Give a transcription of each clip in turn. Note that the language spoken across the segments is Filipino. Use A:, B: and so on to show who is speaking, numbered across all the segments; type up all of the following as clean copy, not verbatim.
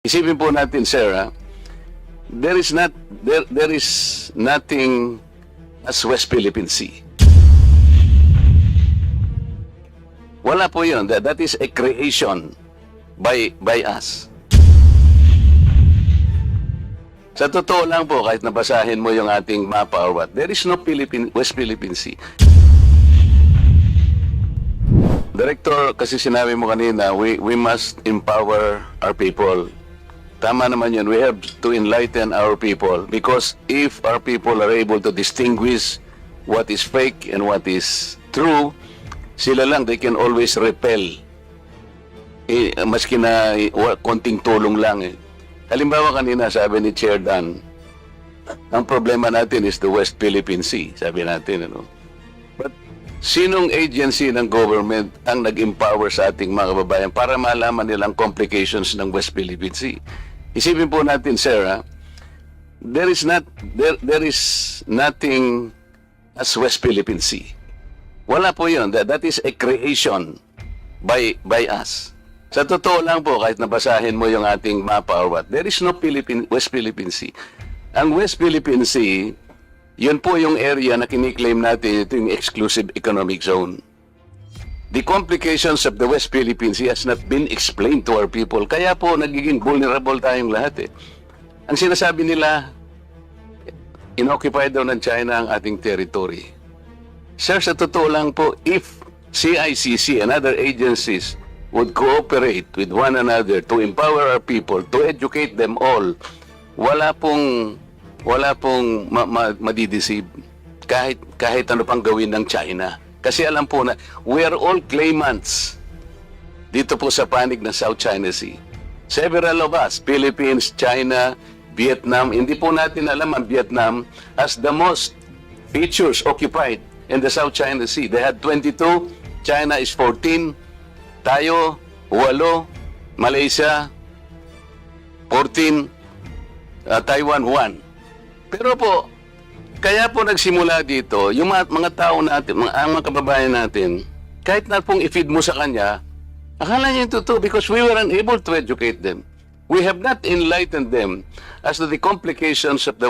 A: Isipin po natin, sir, there is nothing as West Philippine Sea. Wala po yun. That is a creation by us. Sa totoo lang po, kahit nabasahin mo yung ating mapa or what, there is no West Philippine Sea. Director, kasi sinabi mo kanina, we must empower our people. Tama naman yun. We have to enlighten our people because if our people are able to distinguish what is fake and what is true, sila lang, they can always repel. Maski na konting tulong lang. Halimbawa kanina, sabi ni Chair Dan, ang problema natin is the West Philippine Sea, sabi natin. But sinong agency ng government ang nag-empower sa ating mga kababayan para malaman nilang complications ng West Philippine Sea? Isipin po natin, sir, there is nothing as West Philippine Sea. Wala po yun. That is a creation by us. Sa totoo lang po, kahit nabasahin mo yung ating mapa or what, there is no West Philippine Sea. Ang West Philippine Sea, yun po yung area na kiniklaim natin, ito yung exclusive economic zone. The complications of the West Philippine Sea has not been explained to our people. Kaya po, nagiging vulnerable tayong lahat. Ang sinasabi nila, inoccupy daw ng China ang ating territory. Sir, sa totoo lang po, if CICC and other agencies would cooperate with one another to empower our people, to educate them all, wala pong madideceive kahit ano pang gawin ng China. Kasi alam po na we are all claimants dito po sa panig ng South China Sea. Several of us, Philippines, China, Vietnam, hindi po natin alam ang Vietnam as the most features occupied in the South China Sea. They had 22, China is 14, tayo 8, Malaysia 14, Taiwan 1. Pero po, kaya po nagsimula dito, yung mga tao natin, mga kababayan natin, kahit na pong i-feed mo sa kanya, akala niya yung totoo because we were unable to educate them. We have not enlightened them as to the complications of the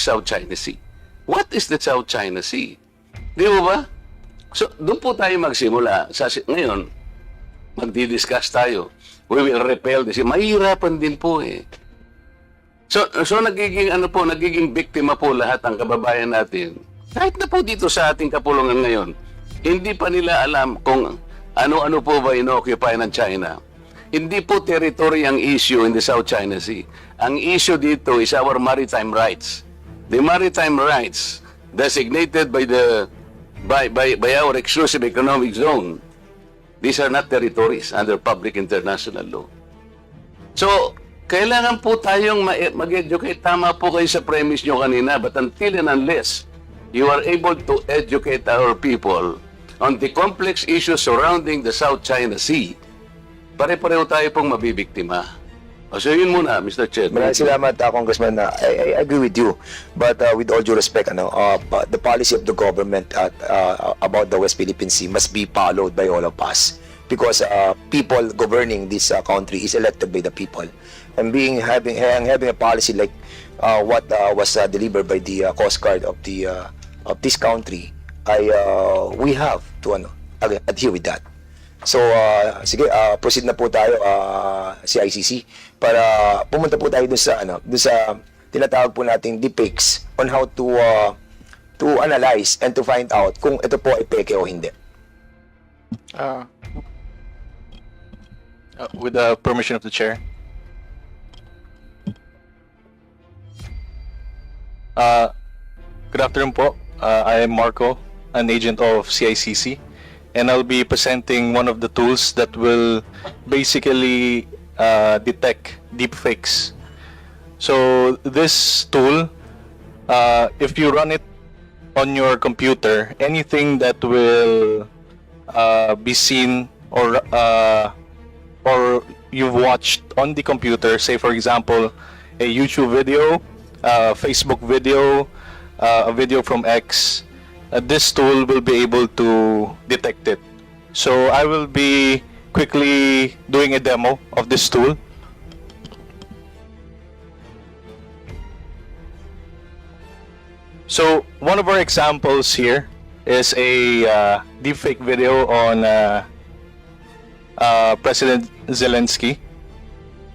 A: South China Sea. What is the South China Sea? Di ba? So, doon po tayo magsimula. Ngayon, magdi-discuss tayo. We will repel this. Mahirapan din po So nagiging biktima po lahat ang kababayan natin. Kahit na po dito sa ating kapulungan ngayon, hindi pa nila alam kung ano-ano po ba ino-occupy ng China. Hindi po territory ang issue in the South China Sea. Ang issue dito is our maritime rights. The maritime rights designated by our exclusive economic zone. These are not territories under public international law. So, kailangan po tayong mag-educate. Tama po kayo sa premise nyo kanina, but until and unless you are able to educate our people on the complex issues surrounding the South China Sea, pare-pareho tayo pong mabibiktima. So yun muna, Mr. Chair.
B: Maraming salamat, Congressman. I agree with you. But with all due respect, the policy of the government about the West Philippine Sea must be followed by all of us. Because people governing this country is elected by the people. And having a policy like what was delivered by the Coast Guard of this country, we have to adhere with that. So sige, proceed na po tayo CICC para pumunta po tayo dun sa tinatawag po nating deepfakes on how to analyze and to find out kung ito po ay peke o hindi.
C: With the permission of the chair. Good afternoon po. I am Marco, an agent of CICC, and I'll be presenting one of the tools that will basically detect deepfakes. So this tool, if you run it on your computer, anything that will be seen or you've watched on the computer, say for example, a YouTube video, Facebook video, a video from X, this tool will be able to detect it. So I will be quickly doing a demo of this tool. So one of our examples here is a deepfake video on President Zelensky.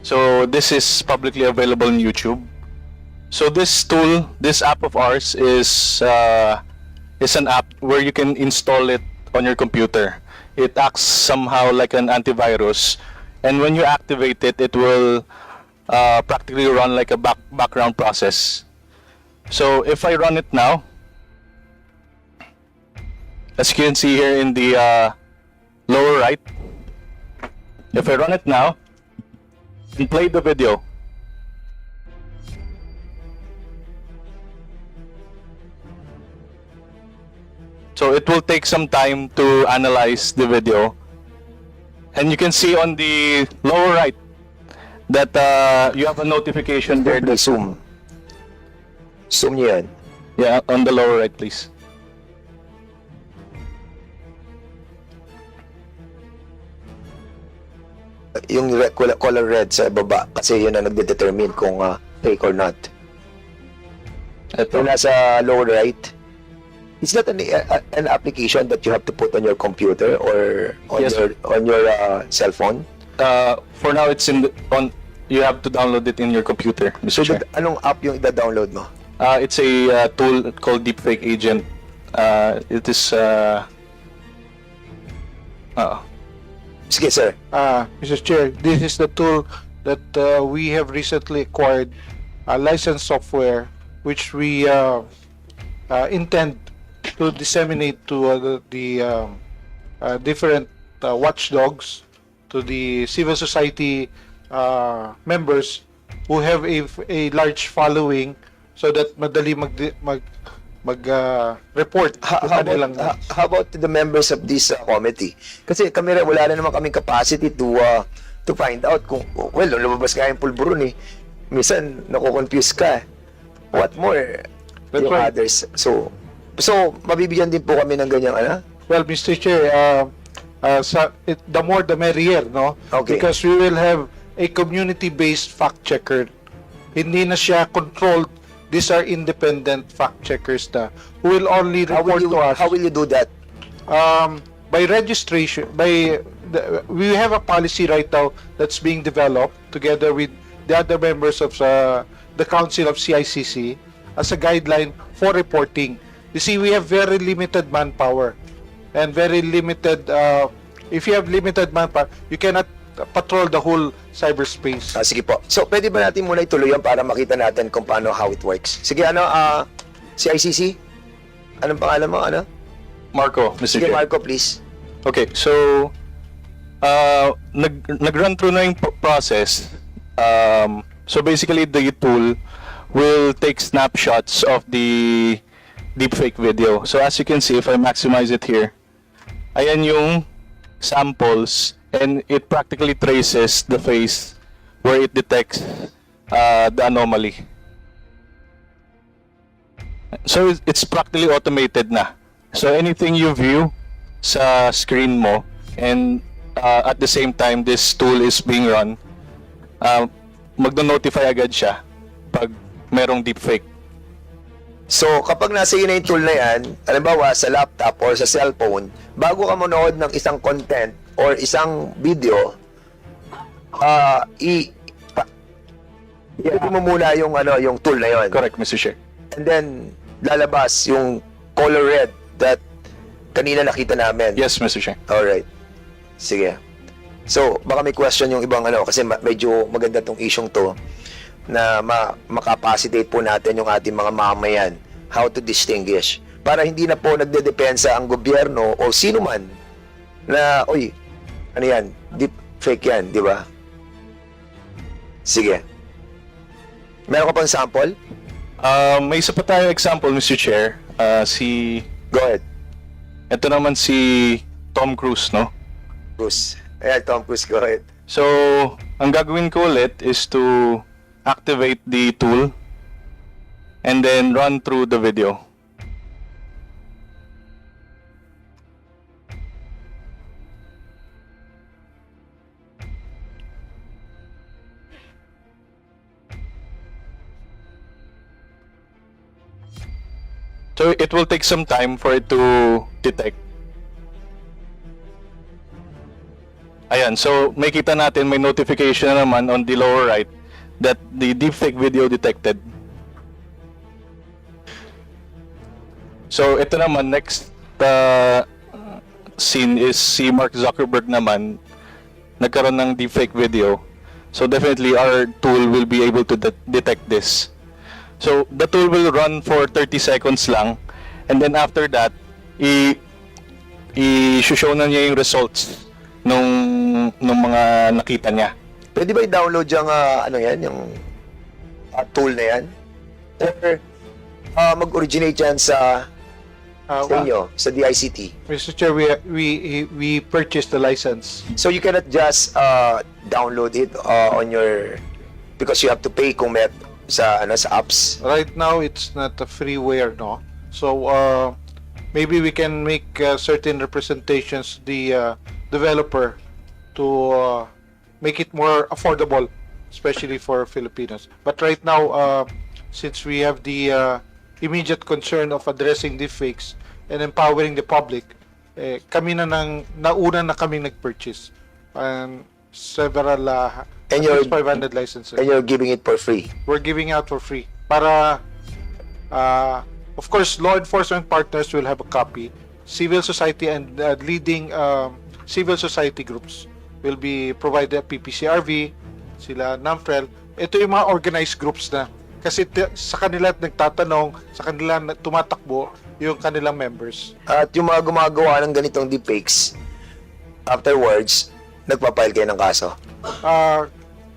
C: So this is publicly available on YouTube. So this tool, this app of ours is an app where you can install it on your computer. It acts somehow like an antivirus, and when you activate it, it will practically run like a background process. So if I run it now, as you can see here in the lower right, if I run it now and play the video, so it will take some time to analyze the video, and you can see on the lower right that you have a notification there.
B: The zoom. Zoom niyo yan.
C: Yeah, on the lower right, please.
B: Yung color red sa baba kasi yun ang nagde-determine kung fake or not.
C: Ito.
B: Yung nasa lower right, it's not an application that you have to put on your computer or on
C: Yes,
B: your cell phone.
C: For now, it's you have to download it in your computer,
B: So
C: Mr. Chair.
B: anong app yung ida-download mo?
C: It's a tool called Deepfake Agent. It is
B: Sige, sir.
D: Mr. Chair, this is the tool that we have recently acquired, licensed software, which we intend to disseminate to the different watchdogs, to the civil society members who have a large following, so that madali report
B: How about the members of this committee? Kasi kami rin, wala na naman kaming capacity to find out kung, well, lumabas nga yung pulburon eh. Minsan, nakukonfuse ka. What more?
D: That's
B: Yung
D: right.
B: others. So, mabibigyan din po kami ng ganyang,
D: Well, Mr. Chair, the more the merrier, no?
B: Okay.
D: Because we will have a community-based fact checker. Hindi na siya controlled. These are independent fact checkers na who will only report to us.
B: How will you do that?
D: By registration. We have a policy right now that's being developed together with the other members of the Council of CICC as a guideline for reporting. You see, we have very limited manpower and very limited. If you have limited manpower, you cannot patrol the whole cyberspace.
B: Sige po. So, pwede ba natin muna ituloy yan para makita natin kung paano, how it works? Sige, CICC? Anong pangalan mo,
C: Marco, Mr.
B: Sige,
C: Chair.
B: Marco, please.
C: Okay, so nag-run through na yung process. So basically, the tool will take snapshots of the deepfake video. So as you can see, if I maximize it here, ayan yung samples, and it practically traces the face where it detects the anomaly. So it's practically automated na. So anything you view sa screen mo, and at the same time this tool is being run, magno-notify agad siya pag merong deepfake.
B: So, kapag nasa iyo na yung tool na yan, halimbawa sa laptop or sa cellphone, bago ka manood ng isang content or isang video, i-put mo muna yung, yung tool na yon.
C: Correct, Mr. Chair.
B: And then, lalabas yung color red that kanina nakita namin.
C: Yes, Mr. Chair.
B: Alright. Sige. So, baka may question yung ibang kasi medyo maganda tong isyong to na makapacitate po natin yung ating mga mamayan how to distinguish para hindi na po nagdedepensa ang gobyerno o sino man na, oy, ano yan, deep fake yan, di ba? Sige. Meron ka pang sample?
C: May isa pa tayo example, Mr. Chair.
B: Go ahead.
C: Ito naman si Tom Cruise, no?
B: Bruce. Ayan, Tom Cruise, go ahead.
C: So, ang gagawin ko ulit is to activate the tool and then run through the video. So it will take some time for it to detect. Ayan, so makita natin may notification na naman on the lower right that the deepfake video detected. So ito naman, next scene is si Mark Zuckerberg naman nagkaroon ng deepfake video. So definitely our tool will be able to detect this. So the tool will run for 30 seconds lang, and then after that, i-show na niya yung results nung mga nakita niya.
B: Pwede ba i-download yung, ano yan, yung tool na yan? Or mag-originate yan sa inyo, sa DICT?
D: Mr. Chair, we purchased the license.
B: So you cannot just download it on your, because you have to pay kung may sa apps.
D: Right now, it's not a freeware, no? So, maybe we can make certain representations to the developer to make it more affordable, especially for Filipinos. But right now, since we have the immediate concern of addressing deepfakes and empowering the public, kami nauna na kaming nag-purchase and several
B: And
D: at least 500 licenses.
B: And you're giving it for free.
D: We're giving out for free para of course law enforcement partners will have a copy, civil society and leading civil society groups will be provided PPCRV, sila NAMFREL. Ito yung mga organized groups na kasi sa kanila nagtatanong, sa kanila tumatakbo yung kanilang members.
B: At yung mga gumagawa ng ganitong deepfakes, afterwards, nagpapile kayo ng kaso.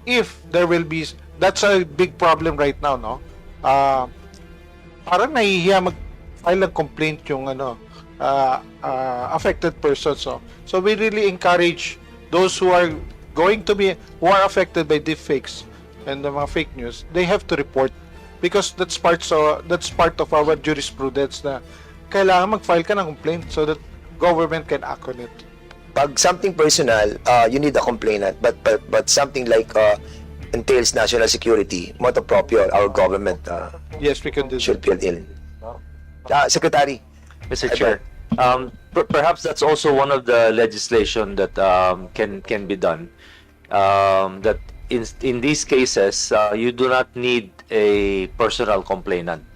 D: If there will be, that's a big problem right now, no? Parang nahihiya mag-file ng complaint yung affected persons. So we really encourage those who are affected by deepfakes and the mga fake news, they have to report because that's part of our jurisprudence na kailangan mag-file ka ng complaint so that government can act on it.
B: Pag something personal, you need a complainant, but something like entails national security, motu proprio, our government
D: Yes, we can do
B: should
D: that.
B: fill in. Secretary,
E: Mr. Chair, perhaps that's also one of the legislation that can be done. That in these cases, you do not need a personal complainant.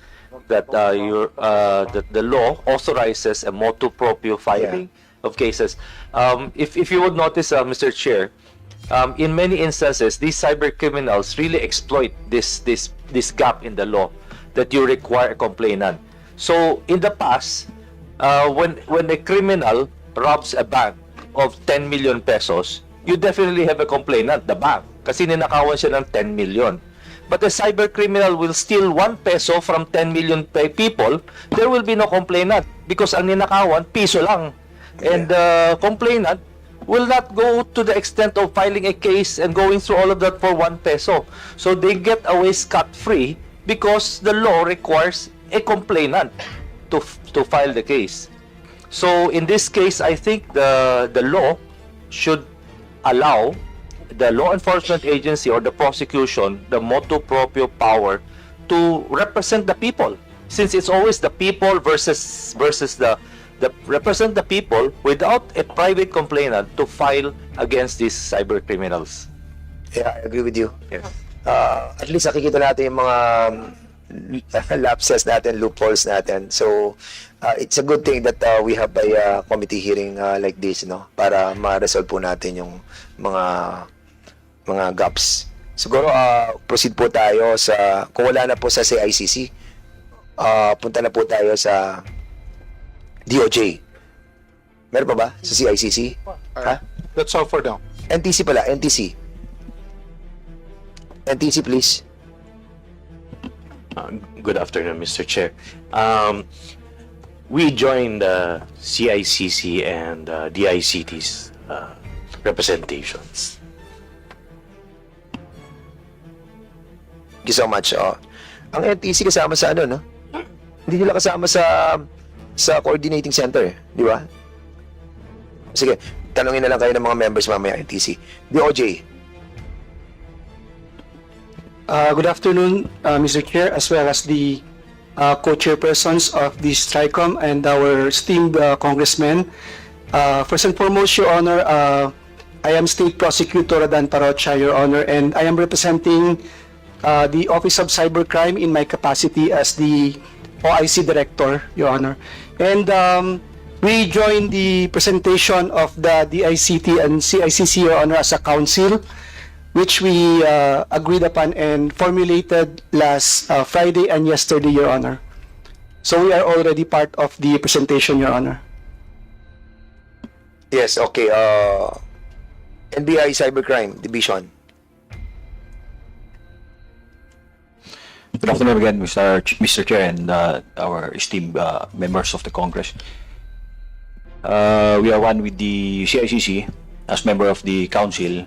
E: That that the law authorizes a motu proprio filing of cases. If you would notice, Mr. Chair, in many instances, these cyber criminals really exploit this gap in the law that you require a complainant. So in the past, when a criminal robs a bank of 10 million pesos, you definitely have a complainant, the bank, kasi ninakawan siya ng 10 million. But a cyber criminal will steal 1 peso from 10 million people, there will be no complainant because ang ninakawan, piso lang. And the complainant will not go to the extent of filing a case and going through all of that for 1 peso. So they get away scot-free because the law requires a complainant to file the case. So in this case, I think the law should allow the law enforcement agency or the prosecution the motu proprio power to represent the people, since it's always the people versus the represent the people without a private complainant to file against these cyber criminals.
B: yeah, I agree with you.
E: Yes.
B: At least nakikita natin yung mga lapses natin, loopholes natin. So, it's a good thing that we have a committee hearing like this, no? Para ma-resolve po natin yung mga gaps. Siguro, proceed po tayo sa, kung wala na po sa CICC, punta na po tayo sa DOJ. Meron pa ba sa CICC? Ha?
D: That's all for now.
B: NTC pala, NTC. NTC, please.
F: Good afternoon, Mr. Chair. We joined CICC and DICT's representations.
B: Thank you so much. Ang NTC kasama sa ano, no? Hindi nila kasama sa coordinating center, di ba? Sige, tanungin na lang kayo ng mga members mamaya NTC. DOJ.
G: Good afternoon, Mr. Chair, as well as the co-chairpersons of this TRICOM and our esteemed congressmen. First and foremost, Your Honor, I am State Prosecutor Adan Parocha, Your Honor, and I am representing the Office of Cybercrime in my capacity as the OIC Director, Your Honor. And we joined the presentation of the DICT and CICC, Your Honor, as a council, which we agreed upon and formulated last Friday and yesterday, Your Honor. So we are already part of the presentation, Your Honor.
B: Yes, okay. NBI Cybercrime Division.
H: Good afternoon again, Mr. Chair, and our esteemed members of the Congress. We are one with the CICC as member of the Council.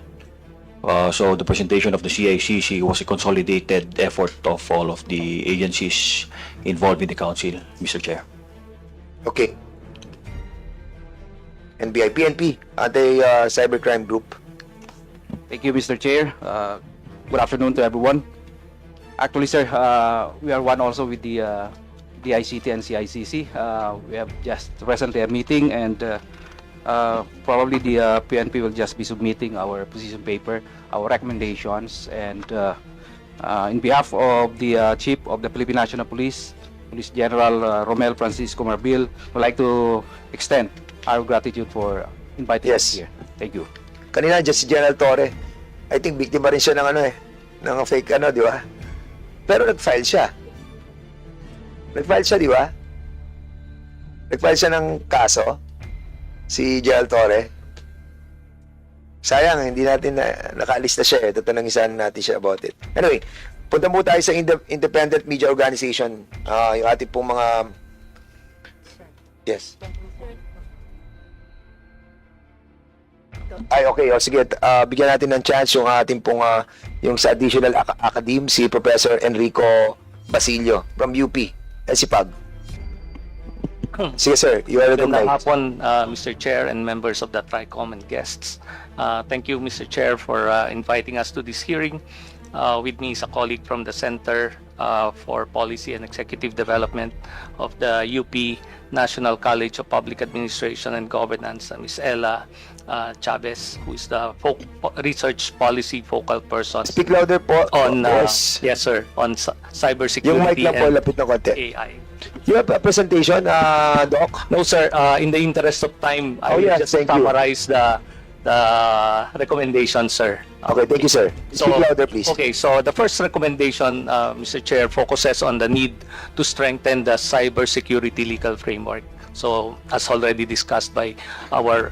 H: So the presentation of the CICC was a consolidated effort of all of the agencies involved in the Council, Mr. Chair.
B: Okay. NBI, PNP, Anti-Cybercrime Group.
I: Thank you, Mr. Chair. Good afternoon to everyone. Actually, sir, we are one also with the ICT and CICC. We have just recently a meeting, and probably the PNP will just be submitting our position paper, our recommendations, and in behalf of the Chief of the Philippine National Police, Police General Romel Francisco Marbil, would like to extend our gratitude for inviting us here. Thank you.
B: Kanina, just si General Torre. I think biktima rin siya ng ng fake di ba? Pero nag-file siya. Nag-file siya, di ba? Nag-file siya ng kaso, si General Torre. Sayang, hindi natin nakalista siya eh. Tatanungisan natin siya about it. Anyway, punta mo tayo sa independent media organization. Yung ating pong mga... Yes. Ay, okay. O, sige, bigyan natin ng chance yung ating pong, yung sa additional academe, si Professor Enrico Basilio from UP, SIPAG. Sige, sir. You are
J: Magandang
B: recognized.
J: hapon, Mr. Chair and members of the TRICOM and guests. Thank you, Mr. Chair, for inviting us to this hearing. With me is a colleague from the Center for Policy and Executive Development of the UP National College of Public Administration and Governance, Ms. Ella Chavez, who is the research policy focal person
B: Speak louder po.
J: on
B: Yes.
J: yes, sir, on
B: Yung mic
J: cybersecurity
B: lang po,
J: and
B: lapit na konti.
J: AI.
B: You have a presentation, Doc?
J: No, sir. In the interest of time, I
B: Oh,
J: will
B: yeah,
J: just
B: thank you.
J: summarize the recommendation, sir.
B: Okay, thank you, sir. Speak louder, please.
J: Okay, so the first recommendation, Mr. Chair, focuses on the need to strengthen the cybersecurity legal framework. So, as already discussed by our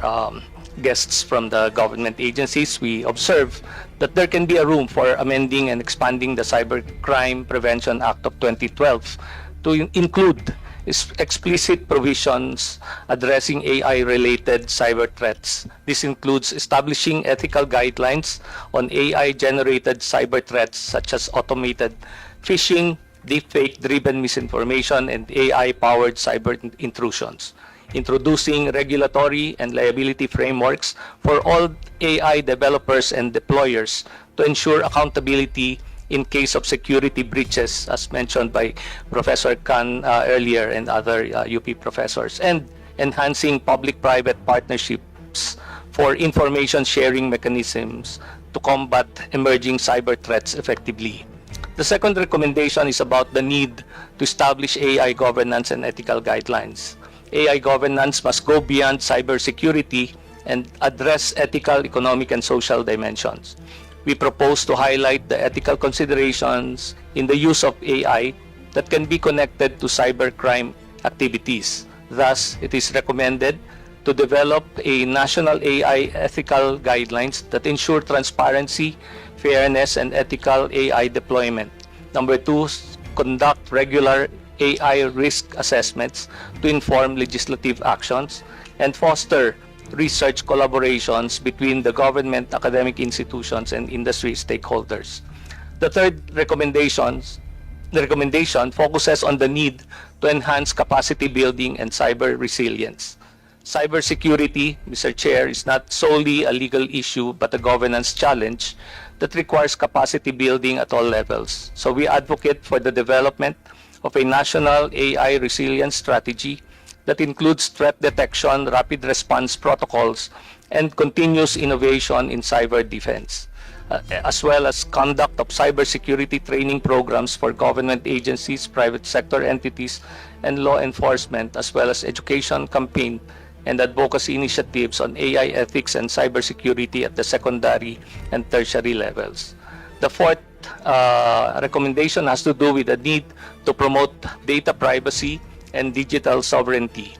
J: guests from the government agencies, we observe that there can be a room for amending and expanding the Cybercrime Prevention Act of 2012 to include explicit provisions addressing AI-related cyber threats. This includes establishing ethical guidelines on AI-generated cyber threats such as automated phishing, deepfake-driven misinformation, and AI-powered cyber intrusions. Introducing regulatory and liability frameworks for all AI developers and deployers to ensure accountability in case of security breaches, as mentioned by Professor Khan earlier and other UP professors, and enhancing public-private partnerships for information sharing mechanisms to combat emerging cyber threats effectively. The second recommendation is about the need to establish AI governance and ethical guidelines. AI governance must go beyond cybersecurity and address ethical, economic, and social dimensions. We propose to highlight the ethical considerations in the use of AI that can be connected to cybercrime activities. Thus, it is recommended to develop a national AI ethical guidelines that ensure transparency, fairness, and ethical AI deployment. Number two, conduct regular AI risk assessments to inform legislative actions and foster research collaborations between the government, academic institutions, and industry stakeholders. The third recommendation focuses on the need to enhance capacity building and cyber resilience. Cybersecurity, Mr. Chair, is not solely a legal issue but a governance challenge that requires capacity building at all levels. So we advocate for the development of a national AI resilience strategy that includes threat detection, rapid response protocols, and continuous innovation in cyber defense, as well as conduct of cybersecurity training programs for government agencies, private sector entities, and law enforcement, as well as education campaign and advocacy initiatives on AI ethics and cybersecurity at the secondary and tertiary levels. The fourth recommendation has to do with the need to promote data privacy and digital sovereignty.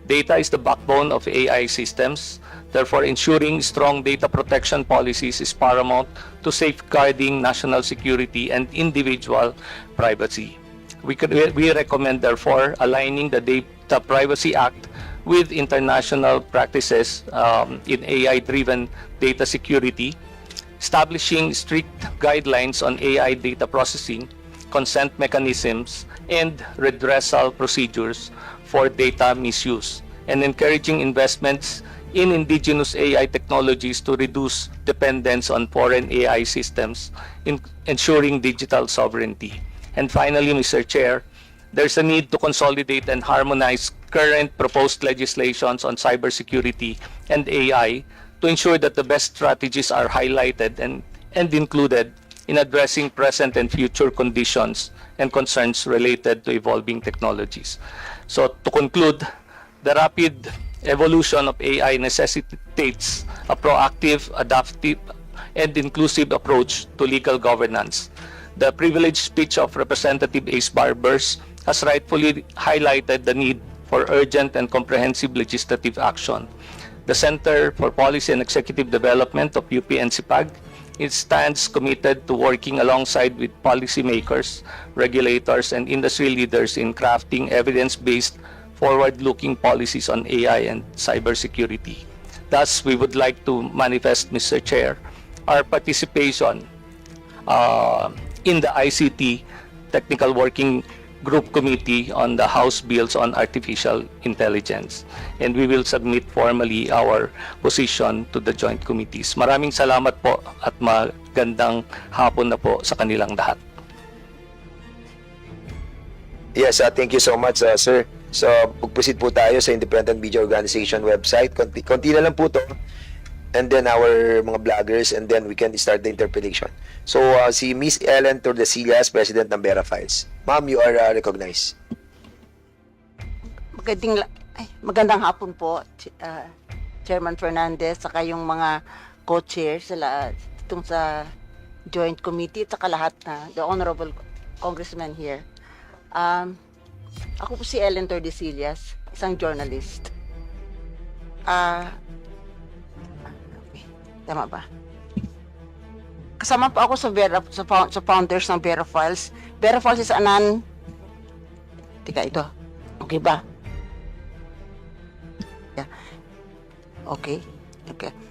J: Data is the backbone of AI systems. Therefore, ensuring strong data protection policies is paramount to safeguarding national security and individual privacy. We recommend, therefore, aligning the Data Privacy Act with international practices in AI-driven data security, establishing strict guidelines on AI data processing, consent mechanisms, and redressal procedures for data misuse, and encouraging investments in indigenous AI technologies to reduce dependence on foreign AI systems, in ensuring digital sovereignty. And finally, Mr. Chair, there's a need to consolidate and harmonize current proposed legislations on cybersecurity and AI to ensure that the best strategies are highlighted and included in addressing present and future conditions and concerns related to evolving technologies. So to conclude, the rapid evolution of AI necessitates a proactive, adaptive, and inclusive approach to legal governance. The privileged speech of Representative Ace Barbers has rightfully highlighted the need for urgent and comprehensive legislative action. The Center for Policy and Executive Development of UP NCPAG, it stands committed to working alongside with policymakers, regulators, and industry leaders in crafting evidence-based, forward-looking policies on AI and cybersecurity. Thus, we would like to manifest, Mr. Chair, our participation in the ICT Technical Working Group Committee on the House Bills on Artificial Intelligence. And we will submit formally our position to the joint committees. Maraming salamat po at magandang hapon na po sa kanilang lahat.
B: Yes, thank you so much, sir. So, pag-proceed po tayo sa Independent Media Organization website. Konti na lang po to. And then our mga vloggers, and then we can start the interpellation. So, si Miss Ellen Tordesillas, President ng Vera Files. Ma'am, you are recognized.
K: Magandang hapon po, Chairman Fernandez, saka yung mga co-chairs itong sa Joint Committee, at saka lahat na, the Honorable Congressman here. Ako po si Ellen Tordesillas, isang journalist. Tama ba? Kasama po ako sa founders ng Vera Files. Vera Files is ito. Okay ba? Yeah. Okay.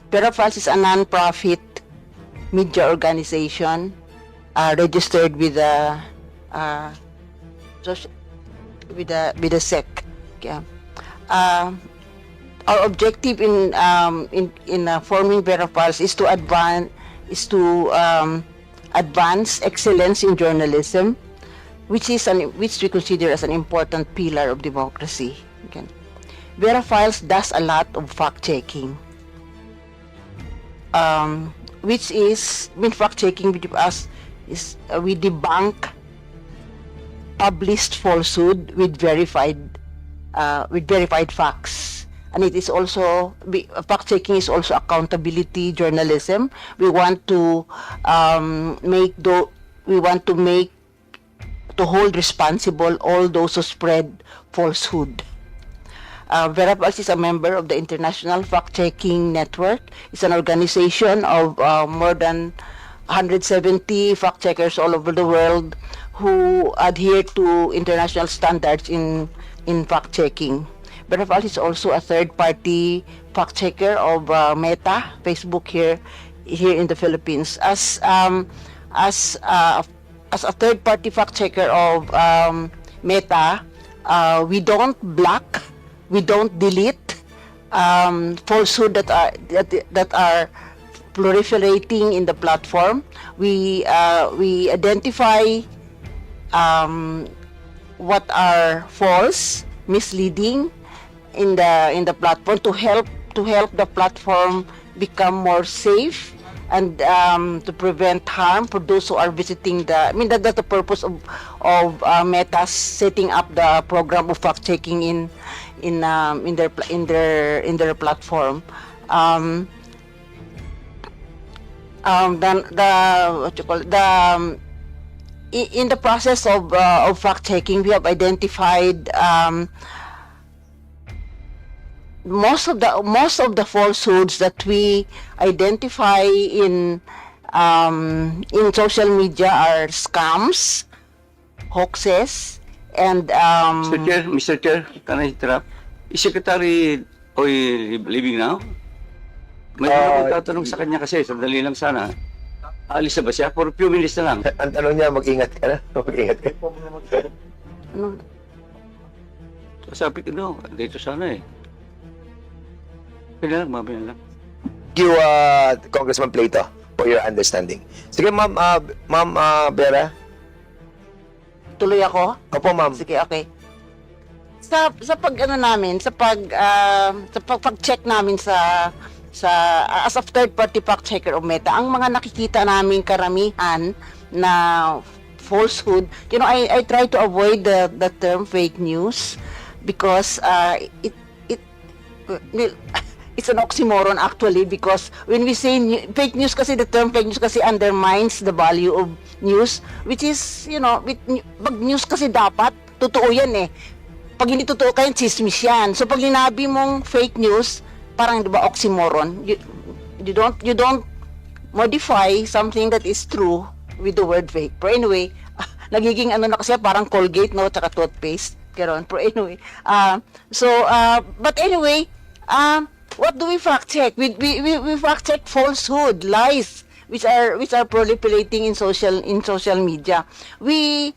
K: Vera Files is a non-profit media organization registered with the SEC. Yeah. Our objective in forming Vera Files is to advance excellence in journalism, which we consider as an important pillar of democracy. Okay. Vera Files does a lot of fact-checking, fact-checking with us is we debunk published falsehood with verified facts. And it is also, fact-checking is also accountability journalism. We want to hold responsible all those who spread falsehood. Vera Files is a member of the International Fact-Checking Network. It's an organization of more than 170 fact-checkers all over the world who adhere to international standards in fact-checking. Vera Files is also a third-party fact-checker of Meta, Facebook here in the Philippines. As a third-party fact-checker of Meta, we don't block, we don't delete falsehood that are proliferating in the platform. We identify what are false, misleading in the platform to help the platform become more safe and to prevent harm for those who are visiting the. I mean that's the purpose of Meta setting up the program of fact checking in their platform. Then what you call it, in the process of fact checking, we have identified most of the falsehoods that we identify in social media are scams, hoaxes, and
L: Mr. Chair, can I interrupt? Is Secretary Oy leaving now? May tatanong sa kanya kasi, sandali lang sana. Alis na ba siya? For a few minutes na lang.
B: Ang tanong niya, mag-ingat ka na? Mag-ingat ka.
K: ano,
L: Sabi ko, no, dito sana eh. Kaya lang, mamaya lang.
B: Thank you, Congressman Plato, for your understanding. Sige, Ma'am Vera.
K: tuloy ako.
B: Opo, Ma'am.
K: Sige, okay. Sa pag ano namin, sa pag-check namin sa as of third party fact checker of Meta, ang mga nakikita namin karamihan na falsehood, you know, I try to avoid the term fake news because it's an oxymoron actually, because when we say fake news kasi, the term fake news kasi undermines the value of news, which is, you know, pag news kasi dapat totoo yan eh. Pag hindi totoo kayo, chismis yan. So pag linabi mong fake news, parang 'di ba oxymoron, you don't modify something that is true with the word fake. But anyway, nagiging ano na kasi parang Colgate, no, tsaka toothpaste, karon. But anyway, but anyway, what do we fact check? We fact check falsehood, lies, which are proliferating in social media. We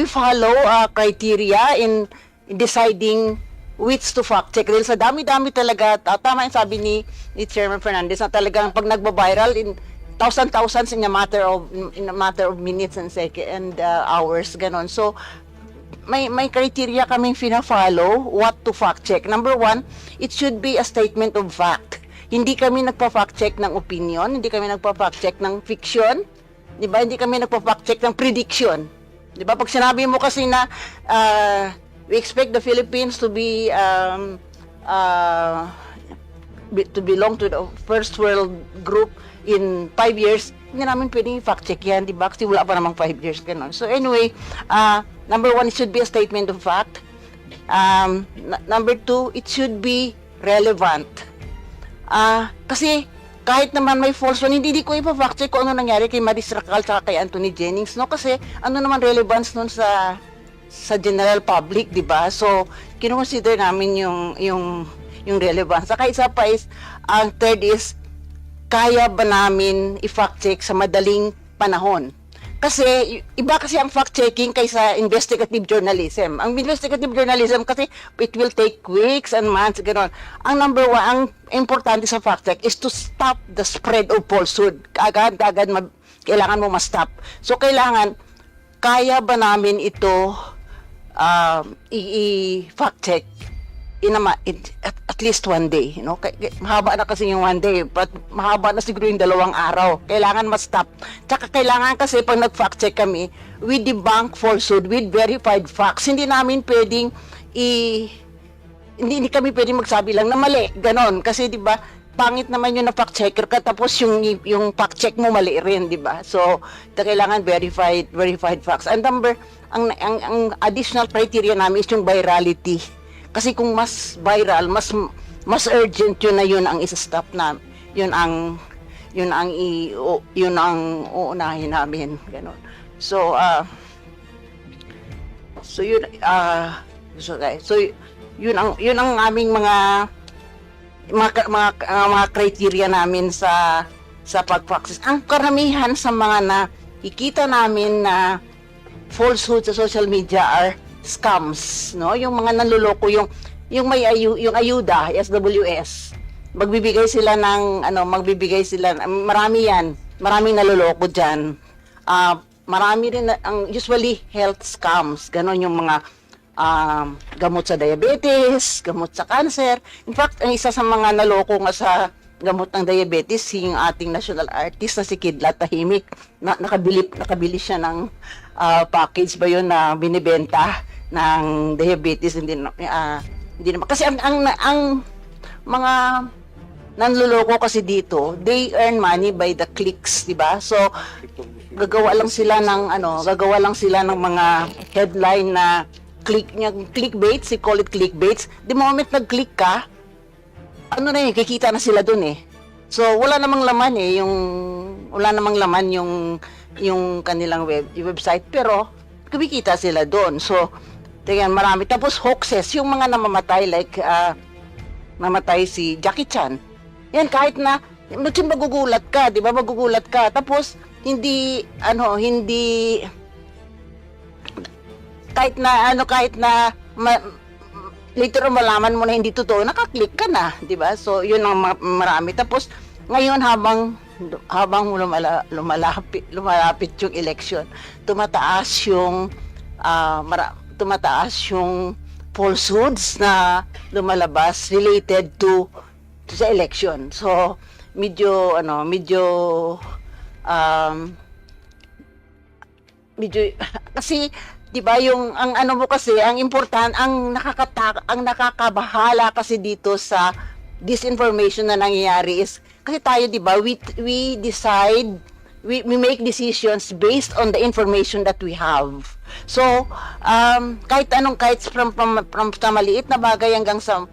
K: follow criteria in deciding which to fact check. Dahil sa dami-dami talaga, tama yung sabi ni Chairman Fernandez, na talagang pag nagba-viral in thousands in a matter of minutes and hours, ganon. So may criteria kaming fina-follow what to fact check. Number one, it should be a statement of fact. Hindi kami nagpa-fact check ng opinion, hindi kami nagpa-fact check ng fiction, 'di ba? Hindi kami nagpa-fact check ng prediction. 'Di ba? Pag sinabi mo kasi na we expect the Philippines to be to belong to the first world group in 5 years, hindi namin pwedeng fact check yan, di ba? Kasi wala pa namang 5 years, ganun. So anyway, number one, it should be a statement of fact. Number two, it should be relevant. Kasi kahit naman may false one, hindi ko ipa-fact check kung ano nangyari kay Maris Racal tsaka kay Anthony Jennings, no? Kasi ano naman relevance nun sa general public, di ba? So kino-consider namin yung relevance. Saka isa pa is, ang third is, kaya ba namin i-fact check sa madaling panahon? Kasi iba kasi ang fact checking kaysa investigative journalism. Ang investigative journalism kasi it will take weeks and months, gano'n. Ang number one, ang importante sa fact check is to stop the spread of falsehood. Agad kailangan mo ma-stop. So kailangan, kaya ba namin ito i-fact check at least one day, you know? Mahaba na kasi yung one day, but mahaba na siguro yung 2 araw. Kailangan ma-stop. Tsaka kailangan kasi pag nag-fact check kami, we debunk falsehood with verified facts. Hindi namin pwedeng hindi kami pwedeng magsabi lang na mali, ganon. Kasi 'di ba, pangit naman yung na-fact checker ka tapos yung fact check mo mali rin, 'di ba? So, kailangan verified facts. And ang additional criteria namin is yung virality. Kasi kung mas viral, mas urgent yun ang isa-stop na. Yun ang uunahin namin, ganun. So yun ang aming mga criteria namin sa pag-practice. Ang karamihan sa mga nakikita namin na falsehood sa social media are scams, no? Yung mga nanloloko, yung ayuda, SWS. Magbibigay sila marami yan. Maraming naloloko diyan. Marami rin ang usually health scams, ganon yung mga gamot sa diabetes, gamot sa cancer. In fact, ang isa sa mga naloko nga sa gamot ng diabetes, yung ating national artist na si Kidlat Tahimik. Nakabili siya ng package ba yun na binibenta ng diabetes. Hindi naman. Kasi ang mga nanloloko kasi dito, they earn money by the clicks, di ba? So, gagawa lang sila ng mga headline na clickbait, we call it clickbaits. The moment nag-click ka, kikita na sila dun eh. So, wala namang laman yung kanilang website, pero kumikita sila dun. So, tingnan, marami. Tapos hoaxes, yung mga namamatay, like, namatay si Jackie Chan. Yan, kahit na, magugulat ka, di ba? Magugulat ka. Tapos, kahit na later on malaman mo na hindi totoo, nakaklik ka na, di ba? So, yun ang marami. Tapos, ngayon habang lumalapit yung election, tumataas yung falsehoods na lumalabas related to sa election. So, medyo kasi 'di ba yung ang nakakabahala kasi dito sa disinformation na nangyayari is kasi tayo 'di ba we make decisions based on the information that we have. So kahit from sa maliit na bagay hanggang sa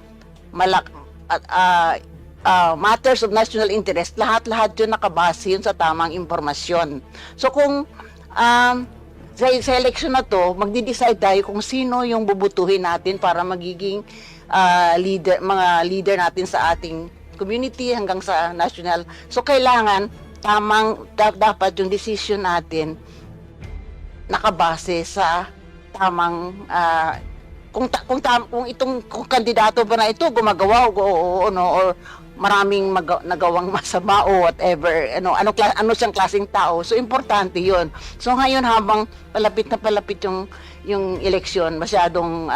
K: matters of national interest, lahat yun nakabase yun sa tamang impormasyon. So kung sa election na to, magdi-decide tayo kung sino yung bubutuhin natin para magiging mga leader natin sa ating community hanggang sa national. So kailangan dapat yung decision natin nakabase sa tamang kung kandidato ba na ito gumagawa or maraming nagawang masama o whatever, ano siyang klaseng tao. So, importante yun. So, ngayon habang palapit yung eleksyon, masyadong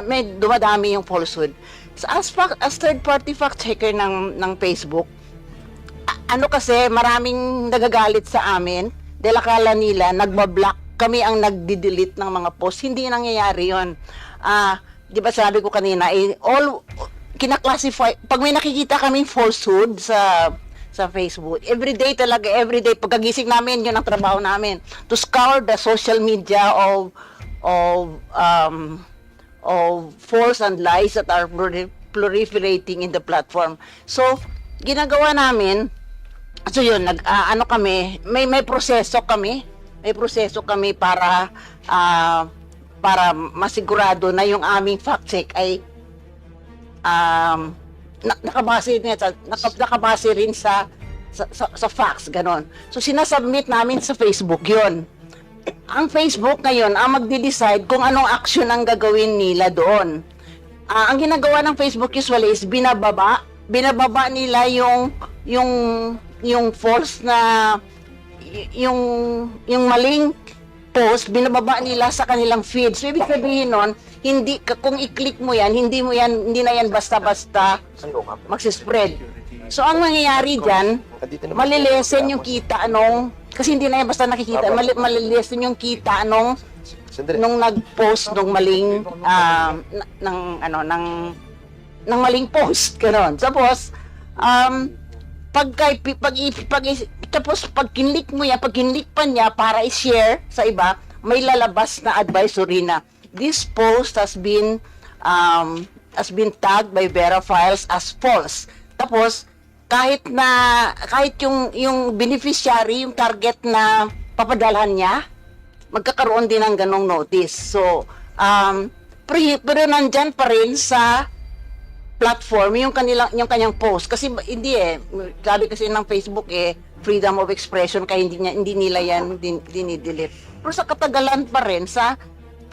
K: may dumadami yung falsehood. So, as third-party fact-checker ng Facebook, kasi maraming nagagalit sa amin dahil akala nila nagbablock kami ang nagdi-delete ng mga post. Hindi nangyayari yun. Di ba sabi ko kanina, kinaklasify, pag may nakikita kaming falsehood sa Facebook, everyday, pagkagising namin, yun ang trabaho namin, to scour the social media of false and lies that are proliferating in the platform. So, ginagawa namin, so yun, may proseso kami para masigurado na yung aming fact check ay nakabase rin sa facts, ganon. So sinasubmit namin sa Facebook yon. Ang Facebook ngayon ang magde-decide kung anong action ang gagawin nila doon. Ang ginagawa ng Facebook usually is binababa nila yung false na yung maling post, binababa nila sa kanilang feed. So, ibig sabihin nun, kung i-click mo yan, hindi na yan basta-basta magsispread. So, ang mangyayari dyan, malilesen yung kita kasi hindi na yan basta nakikita, malilesen yung kita nung nag-post nung maling, ng maling post, gano'n. Tapos, tapos pag kinlik mo yan, pag kinlik pa niya para i-share sa iba, may lalabas na advisory na this post has been tagged by Vera Files as false. Tapos kahit yung beneficiary, yung target na papadalhan niya, magkakaroon din ng ganong notice. So pero nandyan pa rin sa platform yung kanyang post kasi hindi sabi kasi ng Facebook freedom of expression kaya hindi nila yan dinidelete. Pero sa katagalan pa rin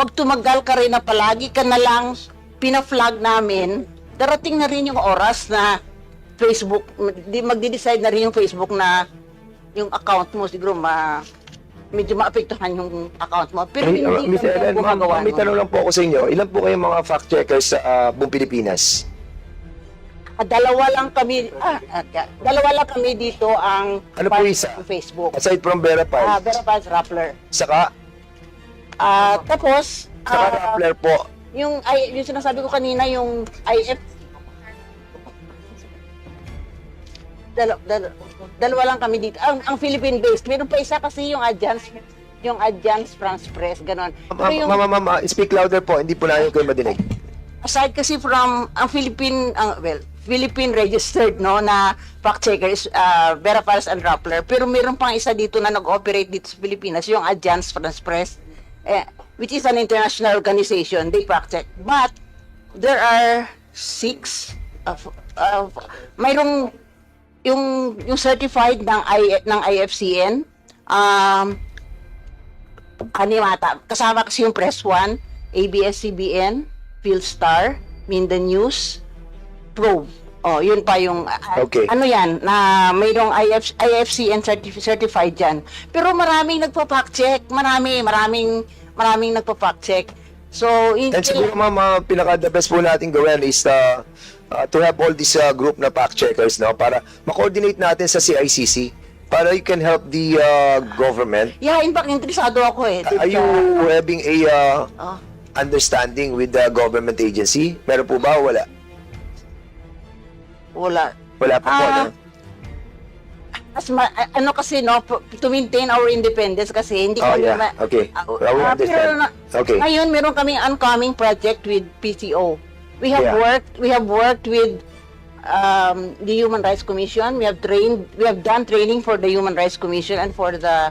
K: pag tumagal ka rin na palagi ka na lang pina-flag namin, darating na rin yung oras na Facebook magde-decide na rin yung Facebook na yung account mo siguro medyo maapektuhan yung account mo. Pero
B: Hey,
K: hindi
B: Miss
K: kami
B: Ellen, ma'am,
K: gumagawa
B: may
K: nun.
B: tanong lang po ako sa inyo. Ilan po kayong mga fact-checkers sa buong Pilipinas?
K: Dalawa lang kami dito ang
B: Ano po
K: part
B: isa?
K: ng Facebook.
B: Aside from Vera Paz,
K: Vera Paz Rappler.
B: saka
K: Tapos,
B: Rappler po.
K: yung sinasabi ko kanina, yung IF, dalawa lang kami dito. Ang Philippine-based. Meron pa isa kasi yung Agence France Press, ganon. Pero yung,
B: Ma'am, speak louder po. Hindi po namin kayo madinig.
K: aside kasi from ang Philippine registered na fact checker is Vera Paz and Rappler. Pero meron pang isa dito na nag-operate dito sa Pilipinas, yung Agence France Press, which is an international organization. They fact check. But there are 6 mayroong yung certified ng IFCN, kasama kasi yung Press 1, ABS-CBN, Philstar, Minda News, Probe. Yun pa yung
B: Okay.
K: ano yan na mayroong IFCN certified yan. Pero maraming nagpa-fact check, maraming nagpa-fact check. So,
B: And siguro ma'am, pinaka-the best po natin gawin is to have all this group na fact-checkers, no? Para ma-coordinate natin sa CICC para you can help the government.
K: yeah, in fact, interesado ako
B: Are you having a understanding with the government agency? Meron po ba o wala?
K: Wala.
B: Wala pa po, no?
K: Kasi to maintain our independence kasi hindi
B: Oh,
K: kami
B: yeah. Okay. Well, we understand. Okay.
K: Ngayon meron kaming oncoming project with PCO. We have
B: Yeah.
K: worked with the Human Rights Commission. We have done training for the Human Rights Commission and for the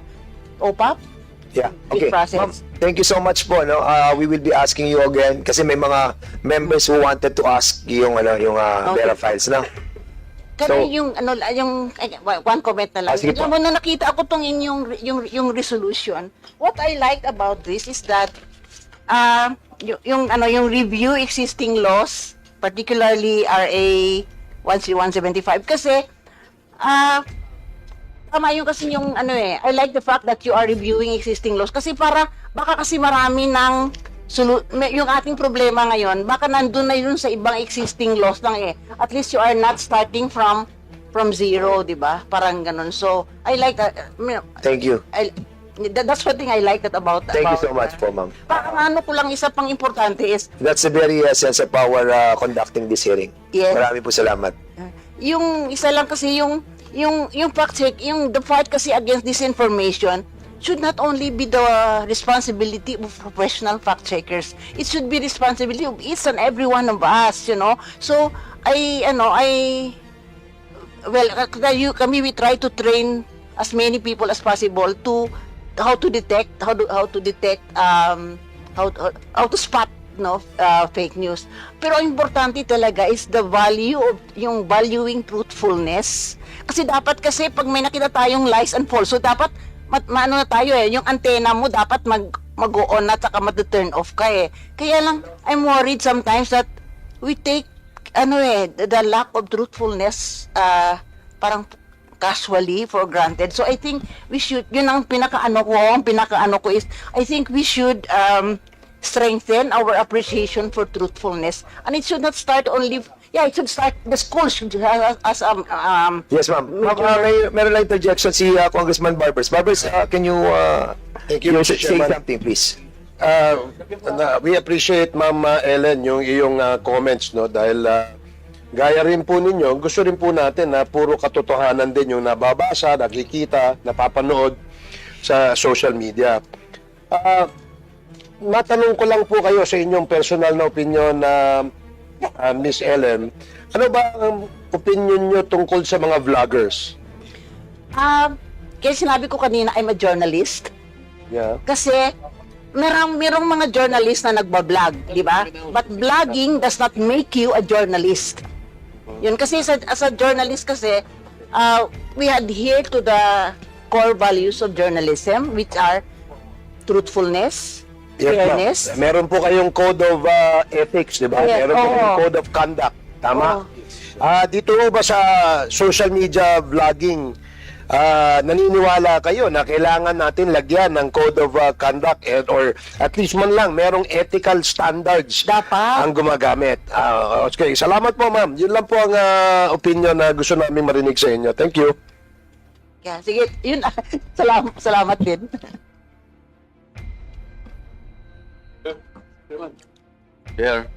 K: OPAP.
B: Yeah. Okay.
K: process.
B: Ma'am, thank you so much po, no? We will be asking you again kasi may mga members who wanted to ask yung Vera Files, no?
K: Kasi
B: So-
K: yung one comment na lang.
B: Sige po.
K: Alam mo, na nakita ko tong inyong yung resolution. What I liked about this is that yung review existing laws, particularly RA 13175 kasi tama yung kasi yung I like the fact that you are reviewing existing laws kasi baka kasi marami ng yung ating problema ngayon, baka nandun na yun sa ibang existing laws lang At least you are not starting from zero, di ba? Parang ganun. So, I like that.
B: Thank you.
K: That's one thing I like that about.
B: Thank you so much po, ma'am.
K: Parang ko lang isa pang importante is,
B: That's the very essence of our conducting this hearing.
K: Yes.
B: Marami po salamat.
K: yung isa lang kasi yung fact check, the fight kasi against disinformation should not only be the responsibility of professional fact checkers. It should be responsibility of each and every one of us, So, we try to train as many people as possible to how to spot fake news. Pero ang importante talaga is the value of yung valuing truthfulness. Kasi dapat pag may nakita tayong lies and falsehood, dapat maano na tayo yung antena mo dapat mag-on at saka mag-turn off ka Kaya lang, I'm worried sometimes that we take the lack of truthfulness parang casually for granted. So I think we should, yun ang pinakaano ko is, I think we should strengthen our appreciation for truthfulness. And it should not start only, it should start, the school should as
B: Yes, ma'am. Meron lang interjection si Congressman Barbers. Barbers, can you
M: Thank you, Mr.
B: say
M: Chairman.
B: something, please?
M: We appreciate, Ma'am Ellen, yung iyong comments, no? Dahil gaya rin po ninyo, gusto rin po natin na puro katotohanan din yung nababasa, nakikita, napapanood sa social media. Matanong ko lang po kayo sa inyong personal na opinion na Miss Ellen, ano ba ang opinion nyo tungkol sa mga vloggers?
K: kaya sinabi ko kanina, I'm a journalist.
M: Yeah.
K: Kasi merong mga journalist na nagbablog, di ba? But blogging does not make you a journalist. Yun kasi as a journalist kasi, we adhere to the core values of journalism, which are truthfulness,
B: Yes,
K: fairness.
B: ma'am. Meron po kayong code of ethics, di ba?
K: Yes,
B: Meron po
K: oo.
B: kayong code of conduct. Tama?
K: Oo.
B: Dito ba sa social media vlogging,
M: naniniwala kayo na kailangan natin lagyan ng code of conduct or at least man lang merong ethical standards
K: Dapat.
M: ang gumagamit. Okay, salamat po ma'am. Yun lang po ang opinion na gusto namin marinig sa inyo. Thank you.
K: Yeah, sige, yun. Salamat din.
A: Chair.